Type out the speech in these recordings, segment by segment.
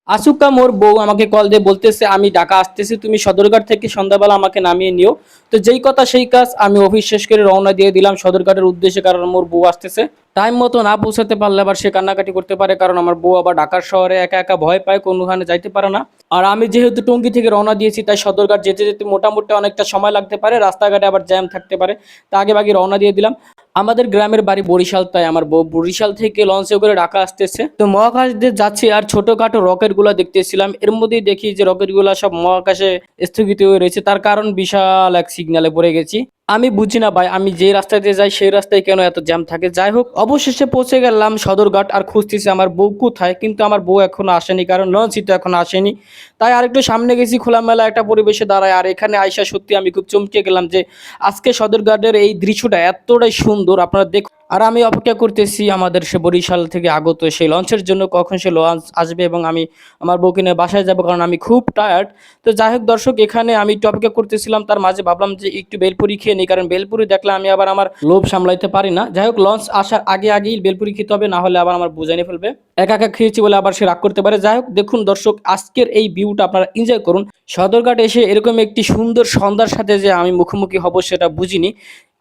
আসুকা মোর বউ আমাকে কল দিয়ে বলতেছে আমি ঢাকা আসতেছি, তুমি সদরঘাট থেকে সন্ধ্যাবেলা আমাকে নামিয়ে নিও। তো যেই কথা সেই কাজ, আমি অফিস শেষ করে রওনা দিয়ে দিলাম সদরঘাটের উদ্দেশ্যে, কারণ মোর বউ আসতেছে। টাইম মতো না পৌঁছাতে পারলে আবার সে কান্নাকাটি করতে পারে, কারণ আমার বউ আবার ঢাকার শহরে একা একা ভয় পায়, কোনোখানে যাইতে পারে না। আর আমি যেহেতু টঙ্গী থেকে রওনা দিয়েছি, তাই সদরঘাট যেতে যেতে মোটামুটি অনেকটা সময় লাগতে পারে, রাস্তাঘাটে আবার জ্যাম থাকতে পারে। তা আগে ভাগে রওনা দিয়ে দিলাম। আমাদের গ্রামের বাড়ি বরিশাল, তাই আমার বউ বরিশাল থেকে লঞ্চে করে ঢাকা আসতেছে। তো মহাকাশ দিয়ে যাচ্ছি আর ছোটখাটো রকেট গুলা দেখতেছিলাম, এর মধ্যেই দেখি যে রকেট গুলা সব মহাকাশে স্থগিত হয়ে রয়েছে, তার কারণ বিশাল এক সিগনালে পড়ে গেছি। আমি বুঝি না ভাই, আমি যে রাস্তা দিয়ে যাই সেই রাস্তায় কেন এত জ্যাম থাকে। যাই হোক, অবশেষে পৌঁছে গেলাম সদরঘাট। আর খুঁজতেছি আমার বউ কোথায়, কিন্তু আমার বউ এখনো আসেনি, কারণ লঞ্চই তো এখনো আসেনি। তাই আরেকটু সামনে গেছি, খোলামেলা একটা পরিবেশে দাঁড়ায়। আর এখানে আইসা সত্যি আমি খুব চমকে গেলাম যে আজকে সদরঘাটের এই দৃশ্যটা এতটাই সুন্দর, আপনারা দেখুন। আর আমি অপেক্ষা করতেছি আমাদের সে বরিশাল থেকে আগত সেই লঞ্চের জন্য, কখন সে লঞ্চ আসবে এবং আমি আমার বউকে নিয়ে বাসায় যাব, কারণ আমি খুব টায়ার্ড। তো যাই হোক দর্শক, এখানে আমি একটু অপেক্ষা করতেছিলাম, তার মাঝে ভাবলাম যে একটু বেলপুরি খেয়ে নিই, কারণ বেলপুরি দেখলে আমি আবার আমার লোভ সামলাইতে পারি না। যাই হোক, লঞ্চ আসার আগে আগেই বেলপুরি খেতে হবে, না হলে আবার আমার বুঝাই ফেলবে। একা একা খেয়েছি বলে আবার সে রাগ করতে পারে। যাই হোক, দেখুন দর্শক, আজকের এই ভিউটা আপনারা এনজয় করুন। সদরঘাট এসে এরকম একটি সুন্দর সন্ধ্যার সাথে যে আমি মুখোমুখি হব সেটা বুঝিনি।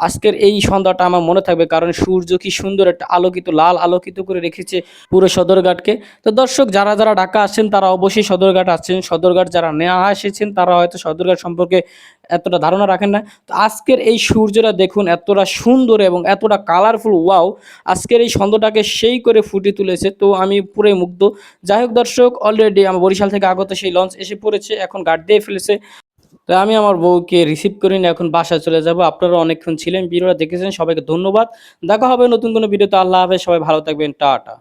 আজকের এই সন্ধ্যাটা আমার মনে থাকবে, কারণ সূর্য কি সুন্দর একটা আলোকিত লাল আলোকিত করে রেখেছে পুরো সদরঘাটকে। তো দর্শক, যারা যারা ঢাকা আসছেন তারা অবশ্যই সদরঘাট আসছেন। সদরঘাট যারা নেওয়া এসেছেন তারা হয়তো সদরঘাট সম্পর্কে এতটা ধারণা রাখেন না। তো আজকের এই সূর্যটা দেখুন, এতটা সুন্দর এবং এতটা কালারফুল, ওয়াও! আজকের এই সন্ধ্যাটাকে সেই করে ফুটিয়ে তুলেছে, তো আমি পুরোই মুগ্ধ। যাই হোক দর্শক, অলরেডি আমার বরিশাল থেকে আগত সেই লঞ্চ এসে পড়েছে, এখন গার্ড দিয়ে ফেলেছে। তো আমি আমার বউকে রিসিভ করে নিয়ে এখন বাসায় চলে যাব। আপনারা অনেকক্ষণ ছিলেন, ভিডিওটা দেখেছেন, সবাইকে ধন্যবাদ। দেখা হবে নতুন কোনো ভিডিওতে। আল্লাহ হাফেজ, সবাই ভালো থাকবেন, টাটা।